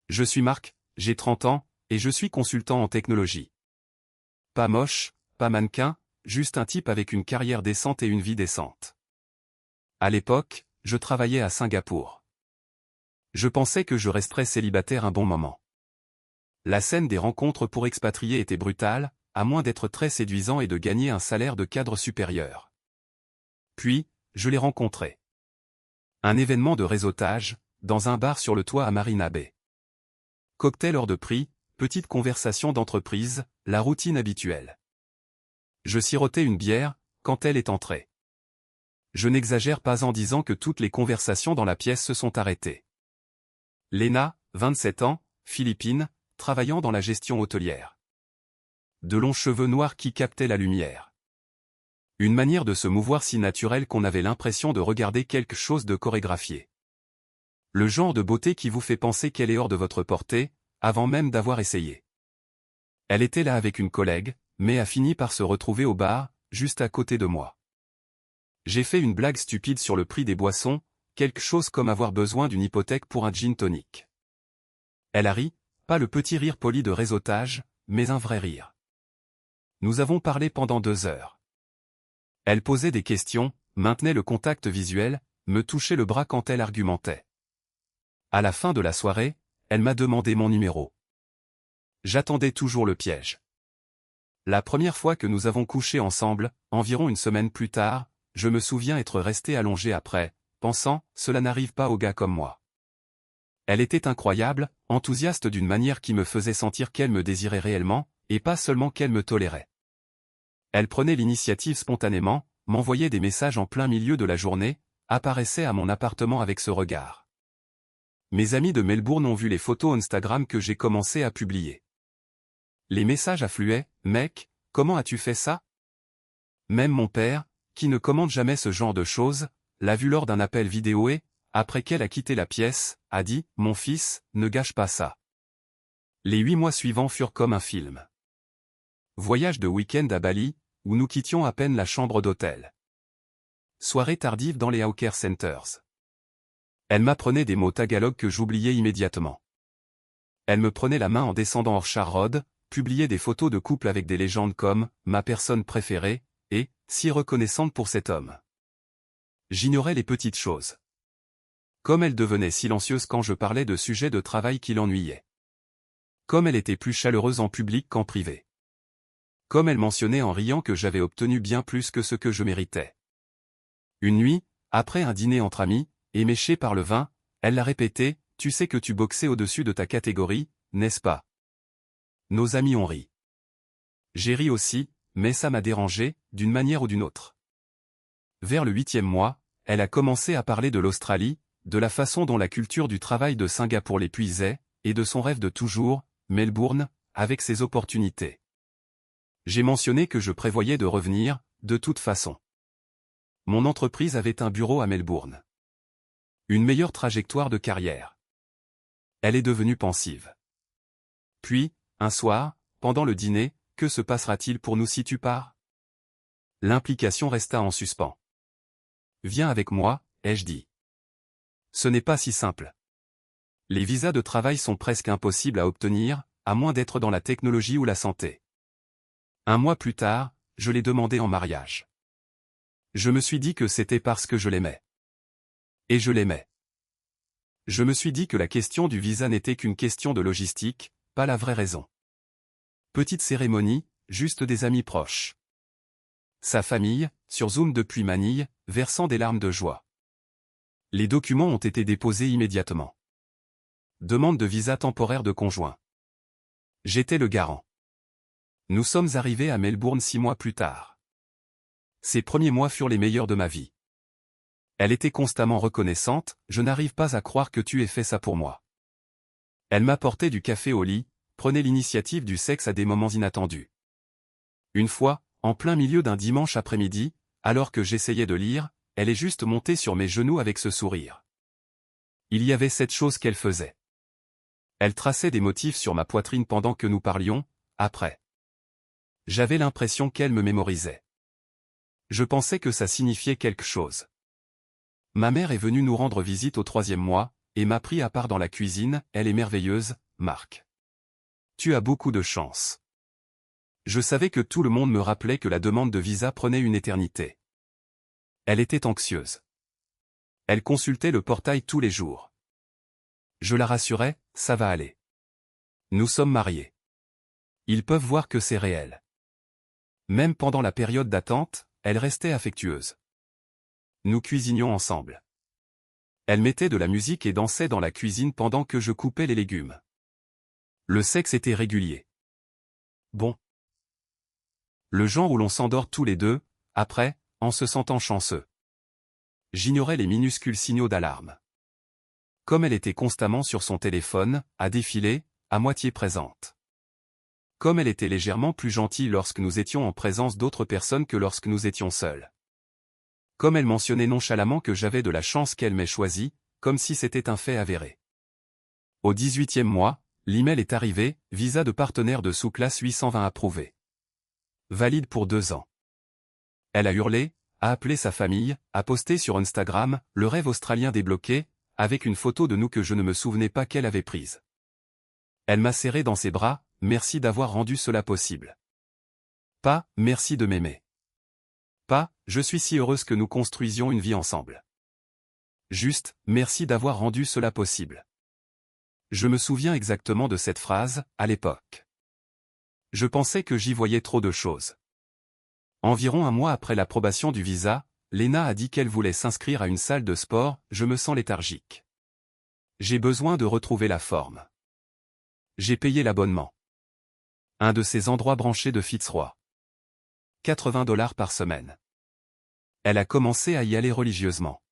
Je suis Marc, j'ai 30 ans, et je suis consultant en technologie. Pas moche, pas mannequin, juste un type avec une carrière décente et une vie décente. À l'époque, je travaillais à Singapour. Je pensais que je resterais célibataire un bon moment. La scène des rencontres pour expatriés était brutale, à moins d'être très séduisant et de gagner un salaire de cadre supérieur. Puis, je l'ai rencontré. Un événement de réseautage, dans un bar sur le toit à Marina Bay. Cocktail hors de prix, petite conversation d'entreprise, la routine habituelle. Je sirotais une bière, quand elle est entrée. Je n'exagère pas en disant que toutes les conversations dans la pièce se sont arrêtées. Lena, 27 ans, philippine, travaillant dans la gestion hôtelière. De longs cheveux noirs qui captaient la lumière. Une manière de se mouvoir si naturelle qu'on avait l'impression de regarder quelque chose de chorégraphié. Le genre de beauté qui vous fait penser qu'elle est hors de votre portée, avant même d'avoir essayé. Elle était là avec une collègue, mais a fini par se retrouver au bar, juste à côté de moi. J'ai fait une blague stupide sur le prix des boissons, quelque chose comme avoir besoin d'une hypothèque pour un gin tonic. Elle a ri, pas le petit rire poli de réseautage, mais un vrai rire. Nous avons parlé pendant 2 heures. Elle posait des questions, maintenait le contact visuel, me touchait le bras quand elle argumentait. À la fin de la soirée, elle m'a demandé mon numéro. J'attendais toujours le piège. La première fois que nous avons couché ensemble, environ une semaine plus tard, je me souviens être resté allongé après, pensant, cela n'arrive pas aux gars comme moi. Elle était incroyable, enthousiaste d'une manière qui me faisait sentir qu'elle me désirait réellement, et pas seulement qu'elle me tolérait. Elle prenait l'initiative spontanément, m'envoyait des messages en plein milieu de la journée, apparaissait à mon appartement avec ce regard. Mes amis de Melbourne ont vu les photos Instagram que j'ai commencé à publier. Les messages affluaient, « Mec, comment as-tu fait ça ?» Même mon père, qui ne commande jamais ce genre de choses, l'a vu lors d'un appel vidéo et, après qu'elle a quitté la pièce, a dit « Mon fils, ne gâche pas ça ». Les 8 mois suivants furent comme un film. Voyage de week-end à Bali, où nous quittions à peine la chambre d'hôtel. Soirée tardive dans les Hawker Centers. Elle m'apprenait des mots tagalog que j'oubliais immédiatement. Elle me prenait la main en descendant Orchard Road, publiait des photos de couple avec des légendes comme « ma personne préférée » et « si reconnaissante pour cet homme ». J'ignorais les petites choses. Comme elle devenait silencieuse quand je parlais de sujets de travail qui l'ennuyaient. Comme elle était plus chaleureuse en public qu'en privé. Comme elle mentionnait en riant que j'avais obtenu bien plus que ce que je méritais. Une nuit, après un dîner entre amis, éméché par le vin, elle l'a répété, « Tu sais que tu boxais au-dessus de ta catégorie, n'est-ce pas ?» Nos amis ont ri. J'ai ri aussi, mais ça m'a dérangé, d'une manière ou d'une autre. Vers le 8e mois, elle a commencé à parler de l'Australie, de la façon dont la culture du travail de Singapour l'épuisait, et de son rêve de toujours, Melbourne, avec ses opportunités. J'ai mentionné que je prévoyais de revenir, de toute façon. Mon entreprise avait un bureau à Melbourne. Une meilleure trajectoire de carrière. Elle est devenue pensive. Puis, un soir, pendant le dîner, que se passera-t-il pour nous si tu pars ? L'implication resta en suspens. Viens avec moi, ai-je dit. Ce n'est pas si simple. Les visas de travail sont presque impossibles à obtenir, à moins d'être dans la technologie ou la santé. 1 mois plus tard, je l'ai demandé en mariage. Je me suis dit que c'était parce que je l'aimais. Et je l'aimais. Je me suis dit que la question du visa n'était qu'une question de logistique, pas la vraie raison. Petite cérémonie, juste des amis proches. Sa famille, sur Zoom depuis Manille, versant des larmes de joie. Les documents ont été déposés immédiatement. Demande de visa temporaire de conjoint. J'étais le garant. Nous sommes arrivés à Melbourne 6 mois plus tard. Ces premiers mois furent les meilleurs de ma vie. Elle était constamment reconnaissante, je n'arrive pas à croire que tu aies fait ça pour moi. Elle m'apportait du café au lit, prenait l'initiative du sexe à des moments inattendus. Une fois, en plein milieu d'un dimanche après-midi, alors que j'essayais de lire, elle est juste montée sur mes genoux avec ce sourire. Il y avait cette chose qu'elle faisait. Elle traçait des motifs sur ma poitrine pendant que nous parlions, après. J'avais l'impression qu'elle me mémorisait. Je pensais que ça signifiait quelque chose. Ma mère est venue nous rendre visite au 3e mois, et m'a pris à part dans la cuisine, elle est merveilleuse, Marc. Tu as beaucoup de chance. Je savais que tout le monde me rappelait que la demande de visa prenait une éternité. Elle était anxieuse. Elle consultait le portail tous les jours. Je la rassurais, ça va aller. Nous sommes mariés. Ils peuvent voir que c'est réel. Même pendant la période d'attente, elle restait affectueuse. Nous cuisinions ensemble. Elle mettait de la musique et dansait dans la cuisine pendant que je coupais les légumes. Le sexe était régulier. Bon. Le genre où l'on s'endort tous les deux, après, en se sentant chanceux. J'ignorais les minuscules signaux d'alarme. Comme elle était constamment sur son téléphone, à défiler, à moitié présente. Comme elle était légèrement plus gentille lorsque nous étions en présence d'autres personnes que lorsque nous étions seuls. Comme elle mentionnait nonchalamment que j'avais de la chance qu'elle m'ait choisi, comme si c'était un fait avéré. Au 18e mois, l'email est arrivé, visa de partenaire de sous-classe 820 approuvé. Valide pour 2 ans. Elle a hurlé, a appelé sa famille, a posté sur Instagram, le rêve australien débloqué, avec une photo de nous que je ne me souvenais pas qu'elle avait prise. Elle m'a serré dans ses bras, merci d'avoir rendu cela possible. Pas, merci de m'aimer. Pas, je suis si heureuse que nous construisions une vie ensemble. Juste, merci d'avoir rendu cela possible. Je me souviens exactement de cette phrase, à l'époque. Je pensais que j'y voyais trop de choses. Environ un mois après l'approbation du visa, Lena a dit qu'elle voulait s'inscrire à une salle de sport, je me sens léthargique. J'ai besoin de retrouver la forme. J'ai payé l'abonnement. Un de ces endroits branchés de Fitzroy. $80 par semaine. Elle a commencé à y aller religieusement.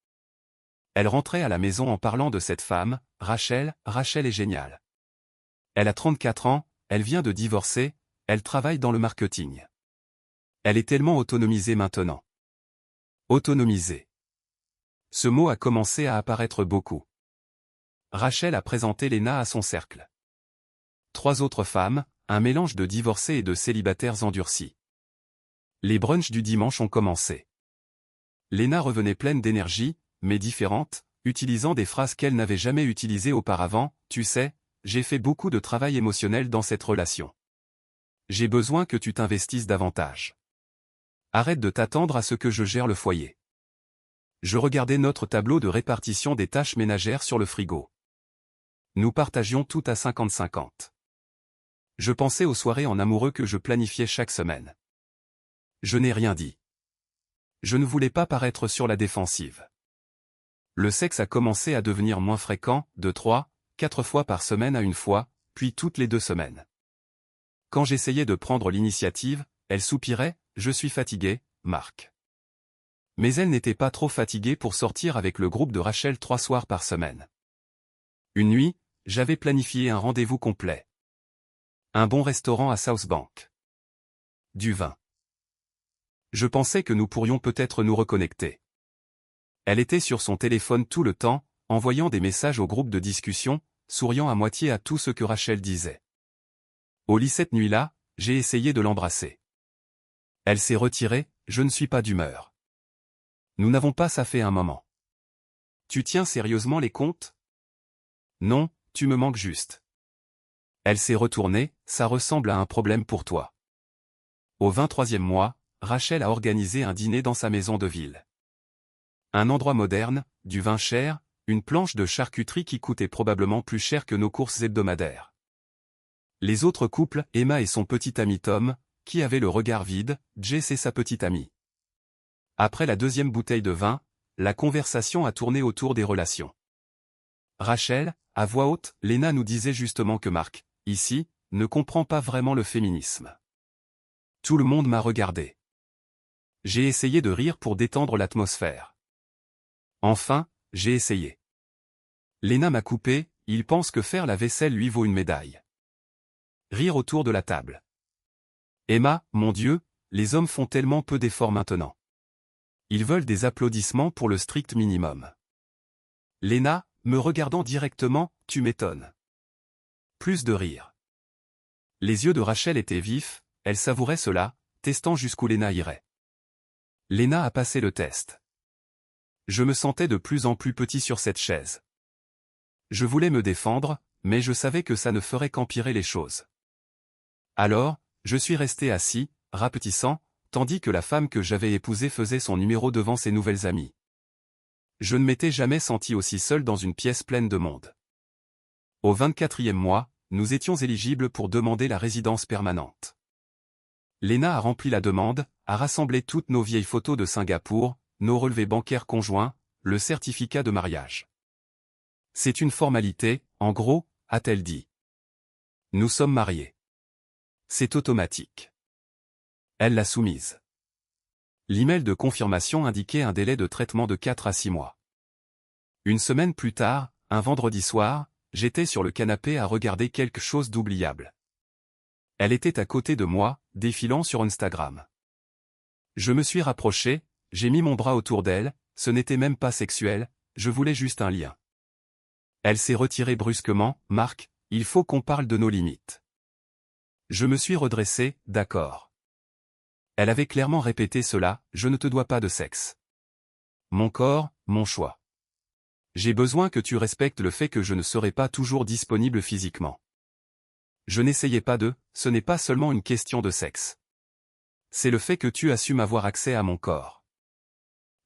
Elle rentrait à la maison en parlant de cette femme, Rachel est géniale. Elle a 34 ans, elle vient de divorcer, elle travaille dans le marketing. Elle est tellement autonomisée maintenant. Autonomisée. Ce mot a commencé à apparaître beaucoup. Rachel a présenté Lena à son cercle. 3 autres femmes, un mélange de divorcés et de célibataires endurcis. Les brunchs du dimanche ont commencé. Lena revenait pleine d'énergie, mais différente, utilisant des phrases qu'elle n'avait jamais utilisées auparavant. Tu sais, j'ai fait beaucoup de travail émotionnel dans cette relation. J'ai besoin que tu t'investisses davantage. Arrête de t'attendre à ce que je gère le foyer. Je regardais notre tableau de répartition des tâches ménagères sur le frigo. Nous partagions tout à 50-50. Je pensais aux soirées en amoureux que je planifiais chaque semaine. Je n'ai rien dit. Je ne voulais pas paraître sur la défensive. Le sexe a commencé à devenir moins fréquent, de 3-4 fois par semaine à 1 fois, puis toutes les 2 semaines. Quand j'essayais de prendre l'initiative, elle soupirait, je suis fatiguée, Marc. Mais elle n'était pas trop fatiguée pour sortir avec le groupe de Rachel 3 soirs par semaine. Une nuit, j'avais planifié un rendez-vous complet. Un bon restaurant à South Bank. Du vin. Je pensais que nous pourrions peut-être nous reconnecter. Elle était sur son téléphone tout le temps, envoyant des messages au groupe de discussion, souriant à moitié à tout ce que Rachel disait. Au lit cette nuit-là, j'ai essayé de l'embrasser. Elle s'est retirée, je ne suis pas d'humeur. Nous n'avons pas ça fait un moment. Tu tiens sérieusement les comptes? Non, tu me manques juste. Elle s'est retournée, ça ressemble à un problème pour toi. Au 23e mois, Rachel a organisé un dîner dans sa maison de ville. Un endroit moderne, du vin cher, une planche de charcuterie qui coûtait probablement plus cher que nos courses hebdomadaires. Les autres couples, Emma et son petit ami Tom, qui avaient le regard vide, Jess et sa petite amie. Après la 2e bouteille de vin, la conversation a tourné autour des relations. Rachel, à voix haute, Lena nous disait justement que Marc, ici, ne comprend pas vraiment le féminisme. Tout le monde m'a regardé. J'ai essayé de rire pour détendre l'atmosphère. Enfin, j'ai essayé. Lena m'a coupé, il pense que faire la vaisselle lui vaut une médaille. Rire autour de la table. Emma, mon Dieu, les hommes font tellement peu d'efforts maintenant. Ils veulent des applaudissements pour le strict minimum. Lena, me regardant directement, tu m'étonnes. Plus de rire. Les yeux de Rachel étaient vifs, elle savourait cela, testant jusqu'où Lena irait. Lena a passé le test. Je me sentais de plus en plus petit sur cette chaise. Je voulais me défendre, mais je savais que ça ne ferait qu'empirer les choses. Alors, je suis resté assis, rapetissant, tandis que la femme que j'avais épousée faisait son numéro devant ses nouvelles amies. Je ne m'étais jamais senti aussi seul dans une pièce pleine de monde. Au 24e mois, nous étions éligibles pour demander la résidence permanente. Lena a rempli la demande, a rassemblé toutes nos vieilles photos de Singapour, nos relevés bancaires conjoints, le certificat de mariage. C'est une formalité, en gros, a-t-elle dit. Nous sommes mariés. C'est automatique. Elle l'a soumise. L'email de confirmation indiquait un délai de traitement de 4 à 6 mois. Une semaine plus tard, un vendredi soir, j'étais sur le canapé à regarder quelque chose d'oubliable. Elle était à côté de moi, défilant sur Instagram. Je me suis rapproché, j'ai mis mon bras autour d'elle, ce n'était même pas sexuel, je voulais juste un lien. Elle s'est retirée brusquement, Marc, il faut qu'on parle de nos limites. Je me suis redressé, d'accord. Elle avait clairement répété cela, je ne te dois pas de sexe. Mon corps, mon choix. J'ai besoin que tu respectes le fait que je ne serai pas toujours disponible physiquement. Je n'essayais pas de, ce n'est pas seulement une question de sexe. C'est le fait que tu assumes avoir accès à mon corps.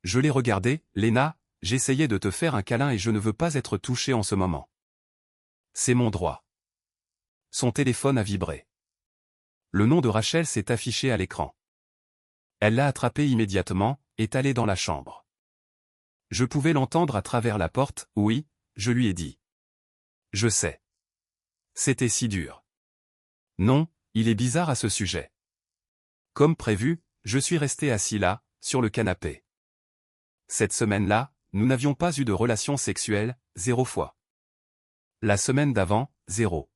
Je l'ai regardé, Lena, j'essayais de te faire un câlin et je ne veux pas être touché en ce moment. C'est mon droit. Son téléphone a vibré. Le nom de Rachel s'est affiché à l'écran. Elle l'a attrapé immédiatement, est allée dans la chambre. Je pouvais l'entendre à travers la porte, oui, je lui ai dit. Je sais. C'était si dur. Non, il est bizarre à ce sujet. Comme prévu, je suis resté assis là, sur le canapé. Cette semaine-là, nous n'avions pas eu de relation sexuelle, 0 fois. La semaine d'avant, 0.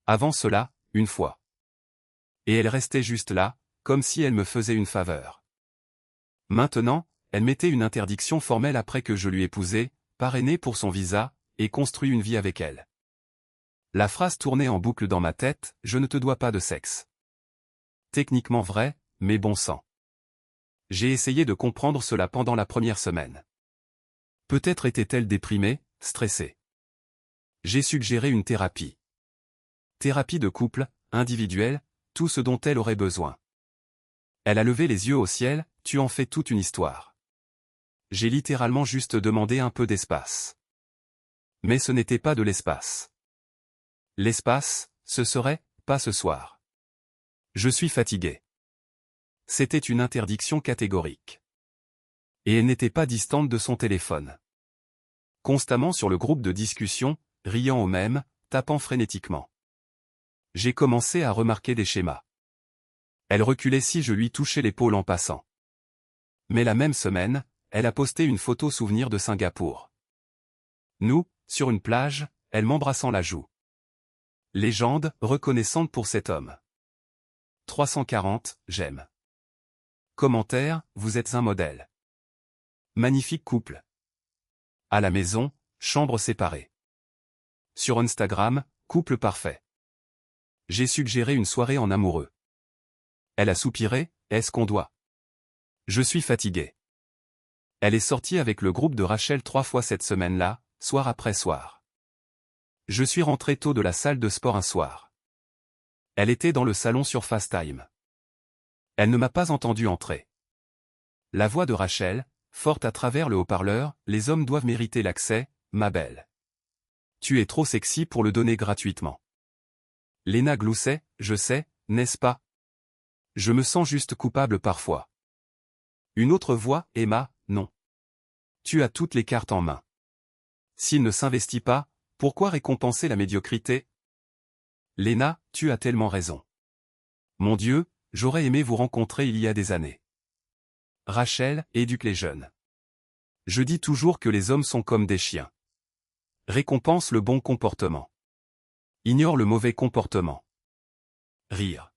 Avant cela, 1 fois. Et elle restait juste là, comme si elle me faisait une faveur. Maintenant, elle mettait une interdiction formelle après que je l'eus épousée, parrainée pour son visa, et construit une vie avec elle. La phrase tournait en boucle dans ma tête, je ne te dois pas de sexe. Techniquement vrai, mais bon sang. J'ai essayé de comprendre cela pendant la première semaine. Peut-être était-elle déprimée, stressée. J'ai suggéré une thérapie. Thérapie de couple, individuelle, tout ce dont elle aurait besoin. Elle a levé les yeux au ciel, tu en fais toute une histoire. J'ai littéralement juste demandé un peu d'espace. Mais ce n'était pas de l'espace. L'espace, ce serait, pas ce soir. Je suis fatigué. C'était une interdiction catégorique. Et elle n'était pas distante de son téléphone. Constamment sur le groupe de discussion, riant au même, tapant frénétiquement. J'ai commencé à remarquer des schémas. Elle reculait si je lui touchais l'épaule en passant. Mais la même semaine, elle a posté une photo souvenir de Singapour. Nous, sur une plage, elle m'embrassant la joue. Légende, reconnaissante pour cet homme. 340, j'aime. Commentaire, vous êtes un modèle. Magnifique couple. À la maison, chambre séparée. Sur Instagram, couple parfait. J'ai suggéré une soirée en amoureux. Elle a soupiré, est-ce qu'on doit? Je suis fatigué. Elle est sortie avec le groupe de Rachel 3 fois cette semaine-là, soir après soir. Je suis rentré tôt de la salle de sport un soir. Elle était dans le salon sur FaceTime. Elle ne m'a pas entendu entrer. La voix de Rachel, forte à travers le haut-parleur, les hommes doivent mériter l'accès, ma belle. Tu es trop sexy pour le donner gratuitement. Lena gloussait, je sais, n'est-ce pas? Je me sens juste coupable parfois. Une autre voix, Emma, non. Tu as toutes les cartes en main. S'il ne s'investit pas, pourquoi récompenser la médiocrité? Lena, tu as tellement raison. Mon Dieu, j'aurais aimé vous rencontrer il y a des années. Rachel, éduque les jeunes. Je dis toujours que les hommes sont comme des chiens. Récompense le bon comportement. Ignore le mauvais comportement. Rire.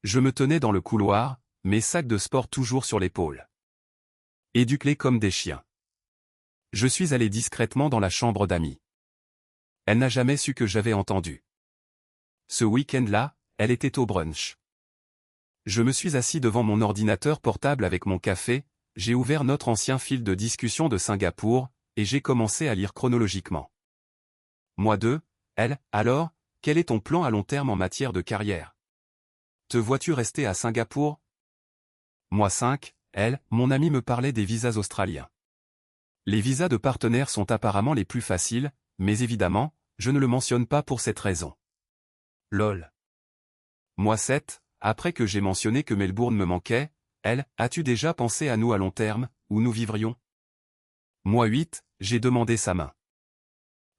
Je me tenais dans le couloir, mes sacs de sport toujours sur l'épaule. Éduque-les comme des chiens. Je suis allé discrètement dans la chambre d'amis. Elle n'a jamais su que j'avais entendu. Ce week-end-là, elle était au brunch. Je me suis assis devant mon ordinateur portable avec mon café, j'ai ouvert notre ancien fil de discussion de Singapour, et j'ai commencé à lire chronologiquement. Mois 2, elle, alors, quel est ton plan à long terme en matière de carrière? Te vois-tu rester à Singapour? Mois 5, elle, mon ami me parlait des visas australiens. Les visas de partenaires sont apparemment les plus faciles, mais évidemment, je ne le mentionne pas pour cette raison. Lol. Mois 7, après que j'ai mentionné que Melbourne me manquait, elle, as-tu déjà pensé à nous à long terme, où nous vivrions? Mois 8, j'ai demandé sa main.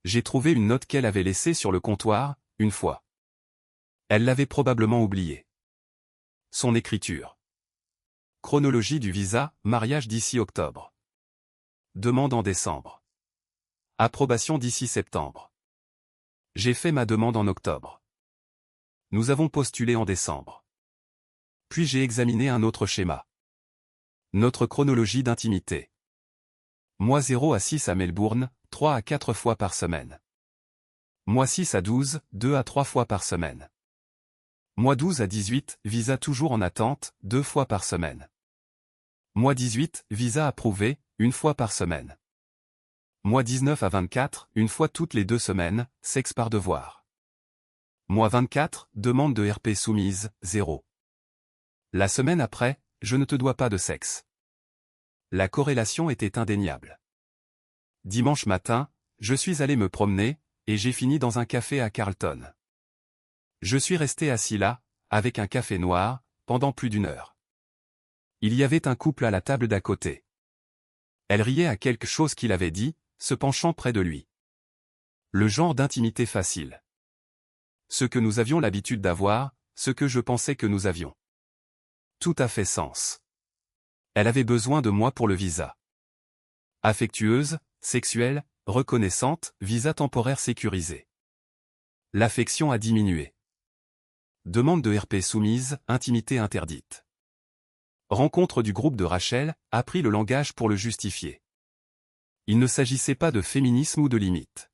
J'ai trouvé une note qu'elle avait laissée sur le comptoir, une fois. Elle l'avait probablement oubliée. Son écriture. Chronologie du visa, mariage d'ici octobre. Demande en décembre. Approbation d'ici septembre. J'ai fait ma demande en octobre. Nous avons postulé en décembre. Puis j'ai examiné un autre schéma. Notre chronologie d'intimité. Mois 0 à 6 à Melbourne, 3 à 4 fois par semaine. Mois 6 à 12, 2 à 3 fois par semaine. Mois 12 à 18, visa toujours en attente, 2 fois par semaine. Mois 18, visa approuvé, 1 fois par semaine. Mois 19 à 24, 1 fois toutes les 2 semaines, sexe par devoir. Mois 24, demande de RP soumise, 0. La semaine après, je ne te dois pas de sexe. La corrélation était indéniable. Dimanche matin, je suis allé me promener, et j'ai fini dans un café à Carlton. Je suis resté assis là, avec un café noir, pendant plus d'1 heure. Il y avait un couple à la table d'à côté. Elle riait à quelque chose qu'il avait dit, se penchant près de lui. Le genre d'intimité facile. Ce que nous avions l'habitude d'avoir, ce que je pensais que nous avions. Tout à fait sens. Elle avait besoin de moi pour le visa. Affectueuse, sexuelle, reconnaissante, visa temporaire sécurisé. L'affection a diminué. Demande de RP soumise, intimité interdite. Rencontre du groupe de Rachel, appris le langage pour le justifier. Il ne s'agissait pas de féminisme ou de limite.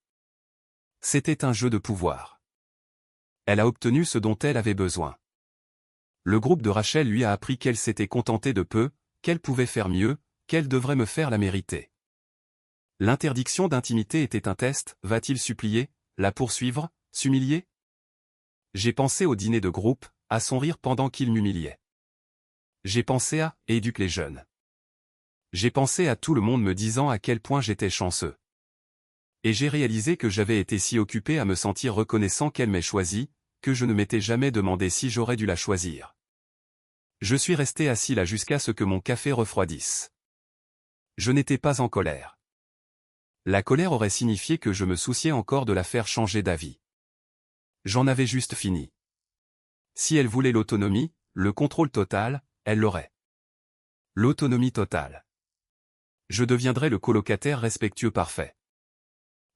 C'était un jeu de pouvoir. Elle a obtenu ce dont elle avait besoin. Le groupe de Rachel lui a appris qu'elle s'était contentée de peu, qu'elle pouvait faire mieux, qu'elle devrait me faire la mériter. L'interdiction d'intimité était un test, va-t-il supplier, la poursuivre, s'humilier? J'ai pensé au dîner de groupe, à son rire pendant qu'il m'humiliait. J'ai pensé à « éduque les jeunes ». J'ai pensé à tout le monde me disant à quel point j'étais chanceux. Et j'ai réalisé que j'avais été si occupé à me sentir reconnaissant qu'elle m'ait choisi, que je ne m'étais jamais demandé si j'aurais dû la choisir. Je suis resté assis là jusqu'à ce que mon café refroidisse. Je n'étais pas en colère. La colère aurait signifié que je me souciais encore de la faire changer d'avis. J'en avais juste fini. Si elle voulait l'autonomie, le contrôle total, elle l'aurait. L'autonomie totale. Je deviendrais le colocataire respectueux parfait.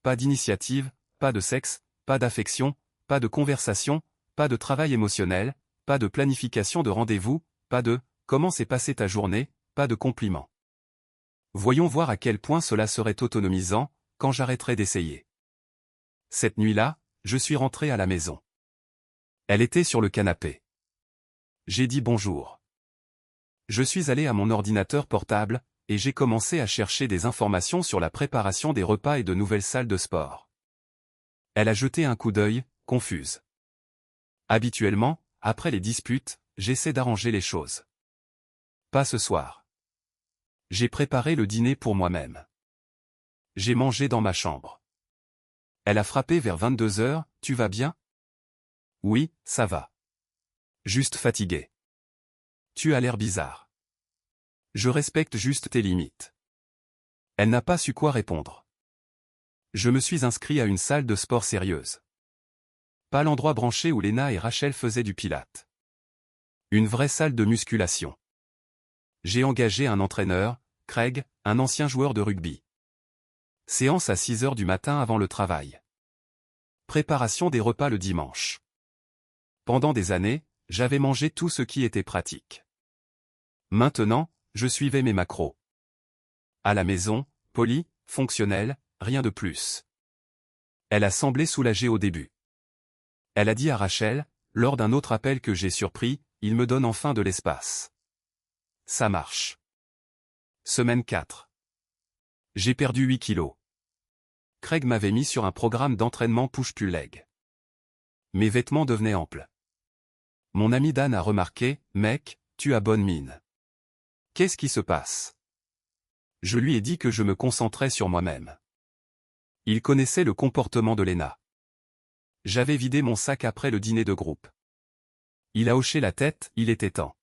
Pas d'initiative, pas de sexe, pas d'affection, pas de conversation, pas de travail émotionnel, pas de planification de rendez-vous, pas de « comment s'est passée ta journée », pas de compliments. Voyons voir à quel point cela serait autonomisant, quand j'arrêterais d'essayer. Cette nuit-là, je suis rentré à la maison. Elle était sur le canapé. J'ai dit bonjour. Je suis allé à mon ordinateur portable, et j'ai commencé à chercher des informations sur la préparation des repas et de nouvelles salles de sport. Elle a jeté un coup d'œil, confuse. Habituellement, après les disputes, j'essaie d'arranger les choses. Pas ce soir. J'ai préparé le dîner pour moi-même. J'ai mangé dans ma chambre. Elle a frappé vers 22 heures, tu vas bien? Oui, ça va. Juste fatigué. Tu as l'air bizarre. Je respecte juste tes limites. Elle n'a pas su quoi répondre. Je me suis inscrit à une salle de sport sérieuse. Pas l'endroit branché où Lena et Rachel faisaient du pilate. Une vraie salle de musculation. J'ai engagé un entraîneur, Craig, un ancien joueur de rugby. Séance à 6 heures du matin avant le travail. Préparation des repas le dimanche. Pendant des années, j'avais mangé tout ce qui était pratique. Maintenant, je suivais mes macros. À la maison, poli, fonctionnel, rien de plus. Elle a semblé soulagée au début. Elle a dit à Rachel, lors d'un autre appel que j'ai surpris, il me donne enfin de l'espace. Ça marche. Semaine 4. J'ai perdu 8 kilos. Craig m'avait mis sur un programme d'entraînement push-pull leg. Mes vêtements devenaient amples. Mon ami Dan a remarqué, « Mec, tu as bonne mine. Qu'est-ce qui se passe ?» Je lui ai dit que je me concentrais sur moi-même. Il connaissait le comportement de Lena. J'avais vidé mon sac après le dîner de groupe. Il a hoché la tête, il était temps.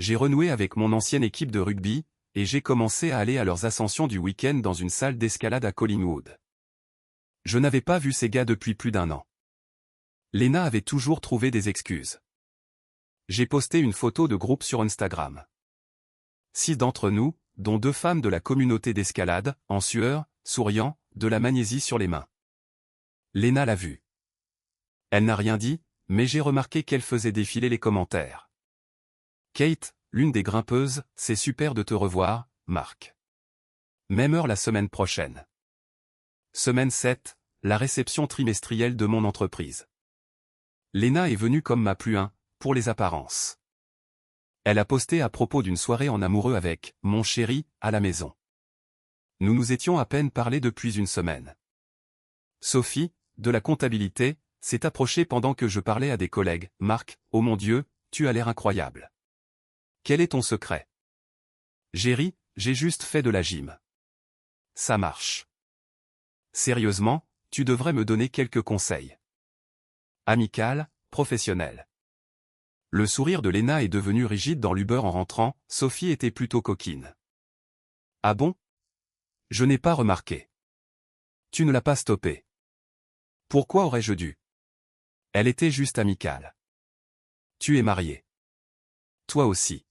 J'ai renoué avec mon ancienne équipe de rugby, et j'ai commencé à aller à leurs ascensions du week-end dans une salle d'escalade à Collingwood. Je n'avais pas vu ces gars depuis plus d'1 an. Lena avait toujours trouvé des excuses. J'ai posté une photo de groupe sur Instagram. 6 d'entre nous, dont 2 femmes de la communauté d'escalade, en sueur, souriant, de la magnésie sur les mains. Lena l'a vu. Elle n'a rien dit, mais j'ai remarqué qu'elle faisait défiler les commentaires. Kate, l'une des grimpeuses, c'est super de te revoir, Marc. Même heure la semaine prochaine. Semaine 7, la réception trimestrielle de mon entreprise. Lena est venue comme ma +1, pour les apparences. Elle a posté à propos d'une soirée en amoureux avec « mon chéri » à la maison. Nous nous étions à peine parlé depuis une semaine. Sophie, de la comptabilité, s'est approchée pendant que je parlais à des collègues. « Marc, oh mon Dieu, tu as l'air incroyable. Quel est ton secret ?» J'ai ri, j'ai juste fait de la gym. Ça marche. Sérieusement, tu devrais me donner quelques conseils. Amical, professionnel. Le sourire de Lena est devenu rigide dans l'Uber en rentrant, Sophie était plutôt coquine. Ah bon? Je n'ai pas remarqué. Tu ne l'as pas stoppée. Pourquoi aurais-je dû? Elle était juste amicale. Tu es marié. Toi aussi.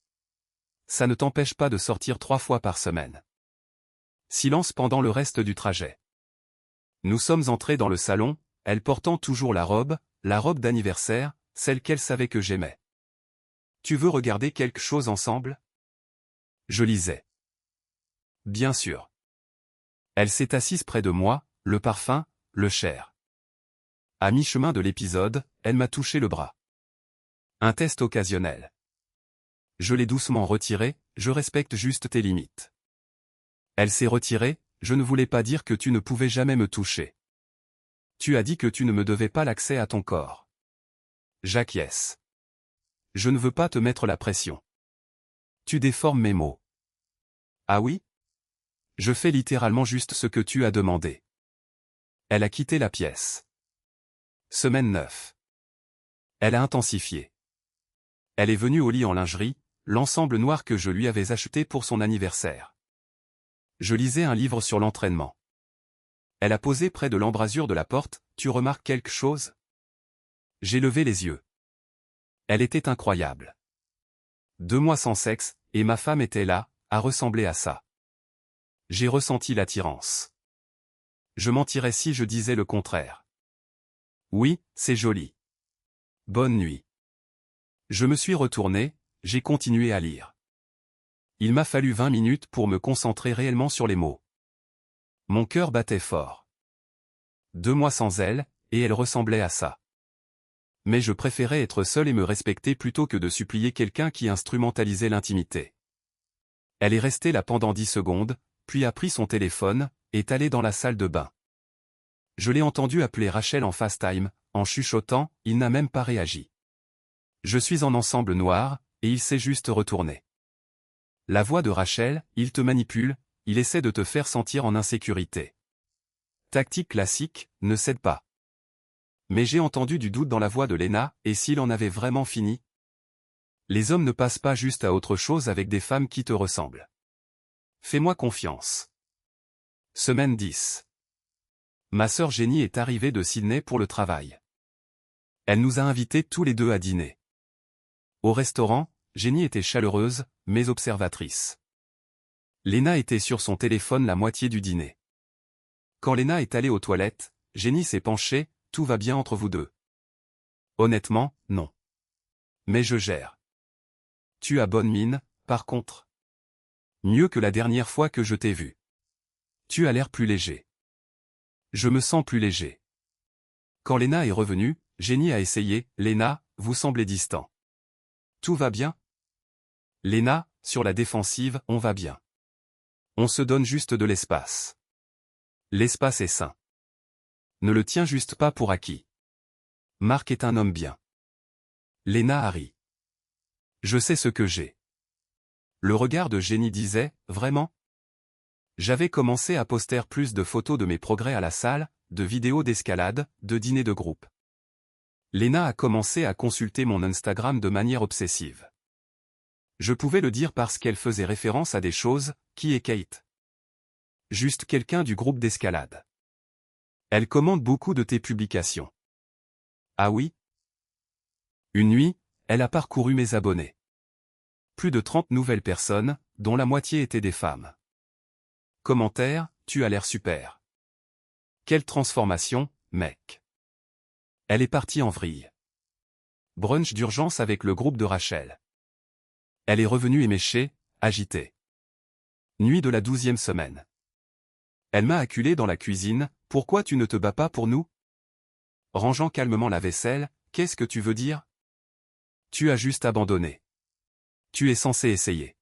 Ça ne t'empêche pas de sortir 3 fois par semaine. Silence pendant le reste du trajet. Nous sommes entrés dans le salon, elle portant toujours la robe d'anniversaire, celle qu'elle savait que j'aimais. Tu veux regarder quelque chose ensemble? Je lisais. Bien sûr. Elle s'est assise près de moi, le parfum, le cher. À mi-chemin de l'épisode, elle m'a touché le bras. Un test occasionnel. Je l'ai doucement retiré, je respecte juste tes limites. Elle s'est retirée, je ne voulais pas dire que tu ne pouvais jamais me toucher. Tu as dit que tu ne me devais pas l'accès à ton corps. J'acquiesce. Je ne veux pas te mettre la pression. Tu déformes mes mots. Ah oui? Je fais littéralement juste ce que tu as demandé. Elle a quitté la pièce. Semaine 9. Elle a intensifié. Elle est venue au lit en lingerie, l'ensemble noir que je lui avais acheté pour son anniversaire. Je lisais un livre sur l'entraînement. Elle a posé près de l'embrasure de la porte, tu remarques quelque chose? J'ai levé les yeux. Elle était incroyable. 2 mois sans sexe, et ma femme était là, à ressembler à ça. J'ai ressenti l'attirance. Je mentirais si je disais le contraire. Oui, c'est joli. Bonne nuit. Je me suis retourné, j'ai continué à lire. Il m'a fallu 20 minutes pour me concentrer réellement sur les mots. Mon cœur battait fort. 2 mois sans elle, et elle ressemblait à ça. Mais je préférais être seul et me respecter plutôt que de supplier quelqu'un qui instrumentalisait l'intimité. Elle est restée là pendant 10 secondes, puis a pris son téléphone, est allée dans la salle de bain. Je l'ai entendu appeler Rachel en FaceTime, en chuchotant, il n'a même pas réagi. Je suis en ensemble noir, et il s'est juste retourné. La voix de Rachel, il te manipule, il essaie de te faire sentir en insécurité. Tactique classique, ne cède pas. Mais j'ai entendu du doute dans la voix de Lena, et s'il en avait vraiment fini? Les hommes ne passent pas juste à autre chose avec des femmes qui te ressemblent. Fais-moi confiance. Semaine 10. Ma sœur Jenny est arrivée de Sydney pour le travail. Elle nous a invités tous les deux à dîner. Au restaurant, Jenny était chaleureuse, mais observatrice. Lena était sur son téléphone la moitié du dîner. Quand Lena est allée aux toilettes, Jenny s'est penchée, tout va bien entre vous deux. Honnêtement, non. Mais je gère. Tu as bonne mine, par contre. Mieux que la dernière fois que je t'ai vu. Tu as l'air plus léger. Je me sens plus léger. Quand Lena est revenue, Jenny a essayé, Lena, vous semblez distant. Tout va bien? Lena, sur la défensive, on va bien. On se donne juste de l'espace. L'espace est sain. Ne le tiens juste pas pour acquis. Marc est un homme bien. Léna a ri. Je sais ce que j'ai. Le regard de Jenny disait, vraiment? J'avais commencé à poster plus de photos de mes progrès à la salle, de vidéos d'escalade, de dîners de groupe. Léna a commencé à consulter mon Instagram de manière obsessive. Je pouvais le dire parce qu'elle faisait référence à des choses. Qui est Kate? Juste quelqu'un du groupe d'escalade. Elle commente beaucoup de tes publications. Ah oui? Une nuit, elle a parcouru mes abonnés. Plus de 30 nouvelles personnes, dont la moitié étaient des femmes. Commentaire, tu as l'air super. Quelle transformation, mec. Elle est partie en vrille. Brunch d'urgence avec le groupe de Rachel. Elle est revenue éméchée, agitée. Nuit de la 12e semaine. Elle m'a acculé dans la cuisine, pourquoi tu ne te bats pas pour nous? Rangeant calmement la vaisselle, qu'est-ce que tu veux dire? Tu as juste abandonné. Tu es censé essayer.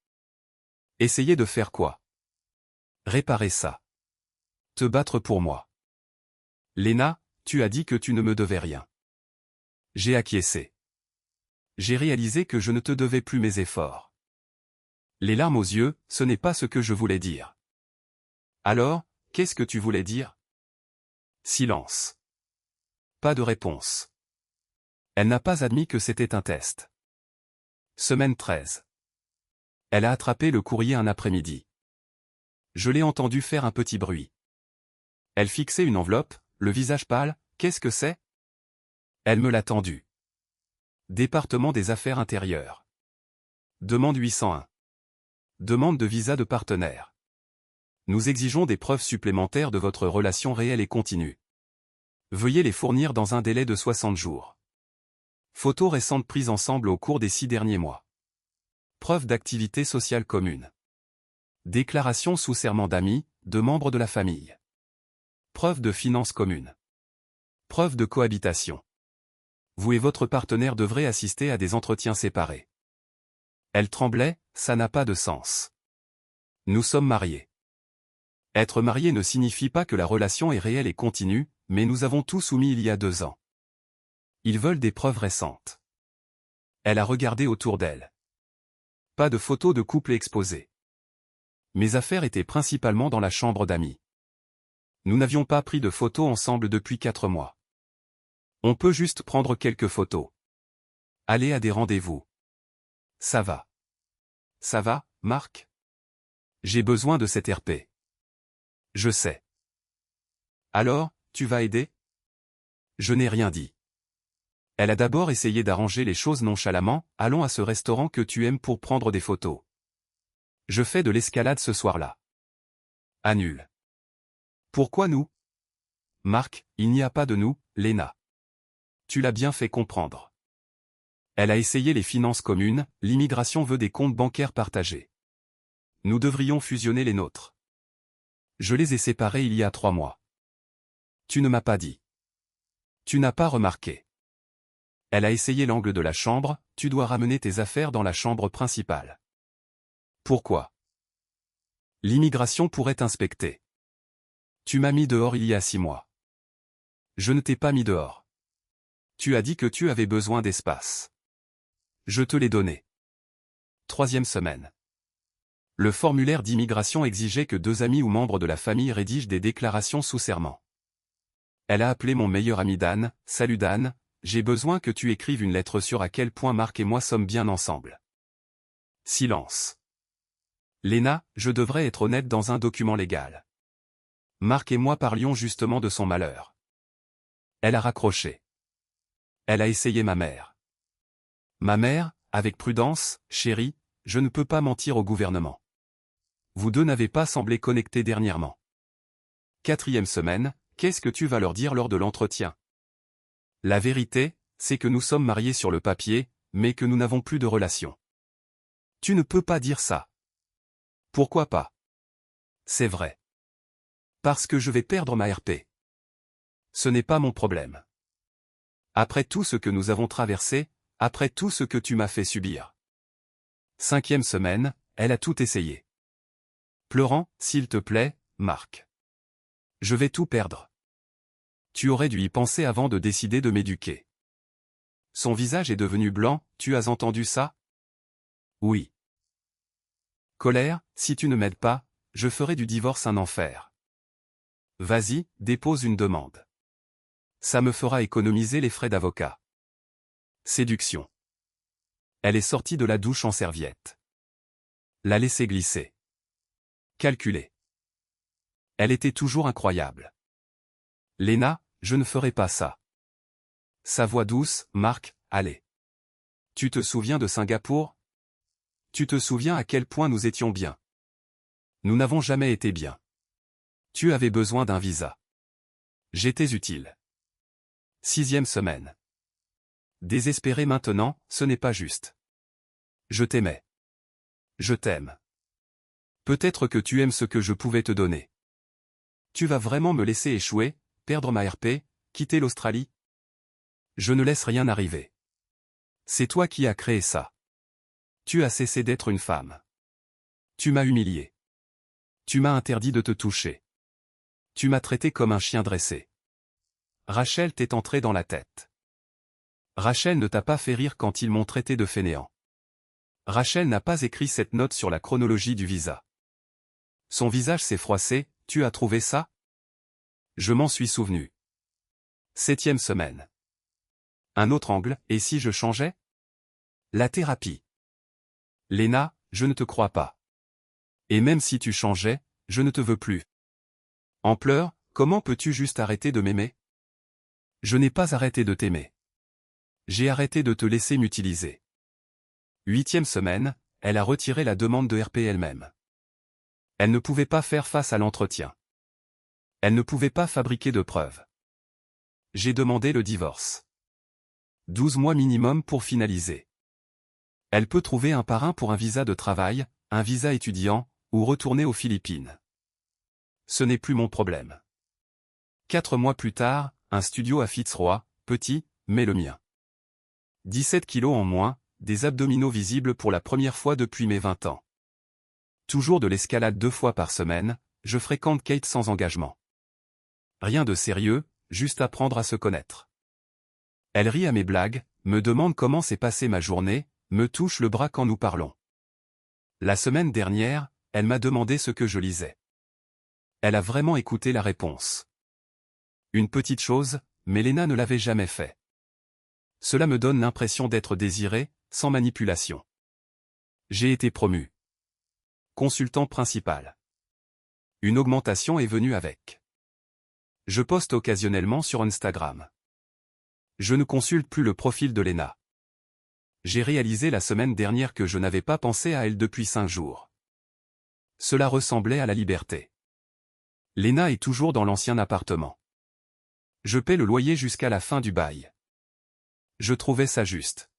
Essayer de faire quoi? Réparer ça. Te battre pour moi. Léna, tu as dit que tu ne me devais rien. J'ai acquiescé. J'ai réalisé que je ne te devais plus mes efforts. Les larmes aux yeux, ce n'est pas ce que je voulais dire. Alors, qu'est-ce que tu voulais dire? Silence. Pas de réponse. Elle n'a pas admis que c'était un test. Semaine 13. Elle a attrapé le courrier un après-midi. Je l'ai entendu faire un petit bruit. Elle fixait une enveloppe, le visage pâle, qu'est-ce que c'est? Elle me l'a tendu. Département des Affaires intérieures. Demande 801. Demande de visa de partenaire. Nous exigeons des preuves supplémentaires de votre relation réelle et continue. Veuillez les fournir dans un délai de 60 jours. Photos récentes prises ensemble au cours des 6 derniers mois. Preuve d'activité sociale commune. Déclaration sous serment d'amis, de membres de la famille. Preuve de finances communes. Preuve de cohabitation. Vous et votre partenaire devrez assister à des entretiens séparés. Elle tremblait, ça n'a pas de sens. Nous sommes mariés. Être marié ne signifie pas que la relation est réelle et continue, mais nous avons tout soumis il y a 2 ans. Ils veulent des preuves récentes. Elle a regardé autour d'elle. Pas de photos de couple exposées. Mes affaires étaient principalement dans la chambre d'amis. Nous n'avions pas pris de photos ensemble depuis 4 mois. On peut juste prendre quelques photos. Aller à des rendez-vous. Ça va. Ça va, Marc? J'ai besoin de cette RP. Je sais. Alors, tu vas aider? Je n'ai rien dit. Elle a d'abord essayé d'arranger les choses nonchalamment, allons à ce restaurant que tu aimes pour prendre des photos. Je fais de l'escalade ce soir-là. Annule. Pourquoi nous? Marc, il n'y a pas de nous, Léna. Tu l'as bien fait comprendre. Elle a essayé les finances communes, l'immigration veut des comptes bancaires partagés. Nous devrions fusionner les nôtres. Je les ai séparés il y a 3 mois. Tu ne m'as pas dit. Tu n'as pas remarqué. Elle a essayé l'angle de la chambre, tu dois ramener tes affaires dans la chambre principale. Pourquoi? L'immigration pourrait inspecter. Tu m'as mis dehors il y a 6 mois. Je ne t'ai pas mis dehors. Tu as dit que tu avais besoin d'espace. Je te l'ai donné. 3e semaine. Le formulaire d'immigration exigeait que 2 amis ou membres de la famille rédigent des déclarations sous serment. Elle a appelé mon meilleur ami Dan, salut Dan, j'ai besoin que tu écrives une lettre sur à quel point Marc et moi sommes bien ensemble. Silence. Léna, je devrais être honnête dans un document légal. Marc et moi parlions justement de son malheur. Elle a raccroché. Elle a essayé ma mère. Ma mère, avec prudence, chérie, je ne peux pas mentir au gouvernement. Vous deux n'avez pas semblé connectés dernièrement. 4e semaine, qu'est-ce que tu vas leur dire lors de l'entretien? La vérité, c'est que nous sommes mariés sur le papier, mais que nous n'avons plus de relation. Tu ne peux pas dire ça. Pourquoi pas? C'est vrai. Parce que je vais perdre ma RP. Ce n'est pas mon problème. Après tout ce que nous avons traversé, après tout ce que tu m'as fait subir. 5e semaine, elle a tout essayé. pleurant, s'il te plaît, Marc. Je vais tout perdre. Tu aurais dû y penser avant de décider de m'éduquer. Son visage est devenu blanc, tu as entendu ça? Oui. Colère, si tu ne m'aides pas, je ferai du divorce un enfer. Vas-y, dépose une demande. Ça me fera économiser les frais d'avocat. Séduction. Elle est sortie de la douche en serviette. La laisser glisser. Calculer. Elle était toujours incroyable. Léna, je ne ferai pas ça. Sa voix douce, Marc, allez. Tu te souviens de Singapour? Tu te souviens à quel point nous étions bien? Nous n'avons jamais été bien. Tu avais besoin d'un visa. J'étais utile. 6e semaine. Désespéré maintenant, ce n'est pas juste. Je t'aimais. Je t'aime. Peut-être que tu aimes ce que je pouvais te donner. Tu vas vraiment me laisser échouer, perdre ma RP, quitter l'Australie? Je ne laisse rien arriver. C'est toi qui as créé ça. Tu as cessé d'être une femme. Tu m'as humilié. Tu m'as interdit de te toucher. Tu m'as traité comme un chien dressé. Rachel t'est entrée dans la tête. Rachel ne t'a pas fait rire quand ils m'ont traité de fainéant. Rachel n'a pas écrit cette note sur la chronologie du visa. Son visage s'est froissé, tu as trouvé ça? Je m'en suis souvenu. 7e semaine. Un autre angle, et si je changeais? La thérapie. Léna, je ne te crois pas. Et même si tu changeais, je ne te veux plus. En pleurs, comment peux-tu juste arrêter de m'aimer? Je n'ai pas arrêté de t'aimer. J'ai arrêté de te laisser m'utiliser. 8e semaine, elle a retiré la demande de RP elle-même. Elle ne pouvait pas faire face à l'entretien. Elle ne pouvait pas fabriquer de preuves. J'ai demandé le divorce. 12 mois minimum pour finaliser. Elle peut trouver un parrain pour un visa de travail, un visa étudiant, ou retourner aux Philippines. Ce n'est plus mon problème. 4 mois plus tard, un studio à Fitzroy, petit, mais le mien. 17 kilos en moins, des abdominaux visibles pour la première fois depuis mes 20 ans. Toujours de l'escalade 2 fois par semaine, je fréquente Kate sans engagement. Rien de sérieux, juste apprendre à se connaître. Elle rit à mes blagues, me demande comment s'est passée ma journée, me touche le bras quand nous parlons. La semaine dernière, elle m'a demandé ce que je lisais. Elle a vraiment écouté la réponse. Une petite chose, mais Léna ne l'avait jamais fait. Cela me donne l'impression d'être désiré, sans manipulation. J'ai été promu. Consultant principal. Une augmentation est venue avec. Je poste occasionnellement sur Instagram. Je ne consulte plus le profil de Léna. J'ai réalisé la semaine dernière que je n'avais pas pensé à elle depuis 5 jours. Cela ressemblait à la liberté. Léna est toujours dans l'ancien appartement. Je paie le loyer jusqu'à la fin du bail. Je trouvais ça juste.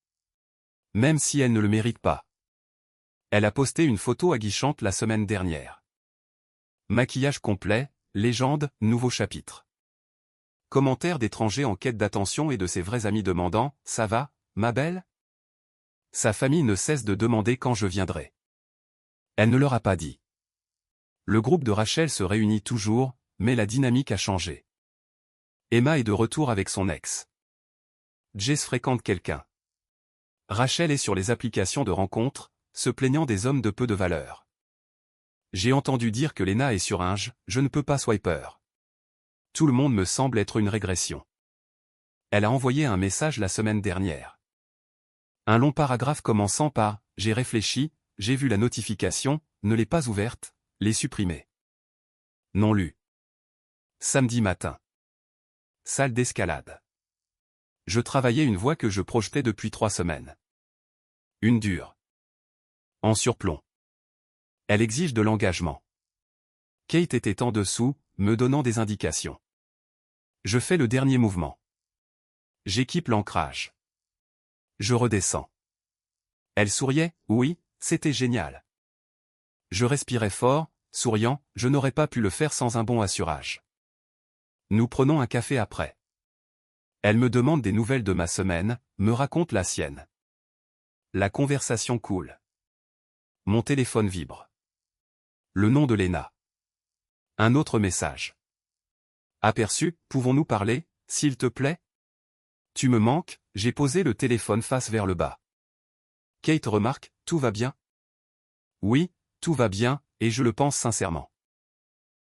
Même si elle ne le mérite pas. Elle a posté une photo aguichante la semaine dernière. Maquillage complet, légende, nouveau chapitre. Commentaires d'étrangers en quête d'attention et de ses vrais amis demandant « Ça va, ma belle ?» Sa famille ne cesse de demander quand je viendrai. Elle ne leur a pas dit. Le groupe de Rachel se réunit toujours, mais la dynamique a changé. Emma est de retour avec son ex. Jess fréquente quelqu'un. Rachel est sur les applications de rencontres, se plaignant des hommes de peu de valeur. J'ai entendu dire que Léna est sur Hinge, je ne peux pas swiper. Tout le monde me semble être une régression. Elle a envoyé un message la semaine dernière. Un long paragraphe commençant par « J'ai réfléchi, j'ai vu la notification, ne l'ai pas ouverte, l'ai supprimée. » Non lu. Samedi matin. Salle d'escalade. Je travaillais une voix que je projetais depuis 3 semaines. Une dure. En surplomb. Elle exige de l'engagement. Kate était en dessous, me donnant des indications. Je fais le dernier mouvement. J'équipe l'ancrage. Je redescends. Elle souriait, oui, c'était génial. Je respirais fort, souriant, je n'aurais pas pu le faire sans un bon assurage. Nous prenons un café après. Elle me demande des nouvelles de ma semaine, me raconte la sienne. La conversation coule. Mon téléphone vibre. Le nom de Lena. Un autre message. Aperçu, pouvons-nous parler, s'il te plaît? Tu me manques, j'ai posé le téléphone face vers le bas. Kate remarque, tout va bien? Oui, tout va bien, et je le pense sincèrement.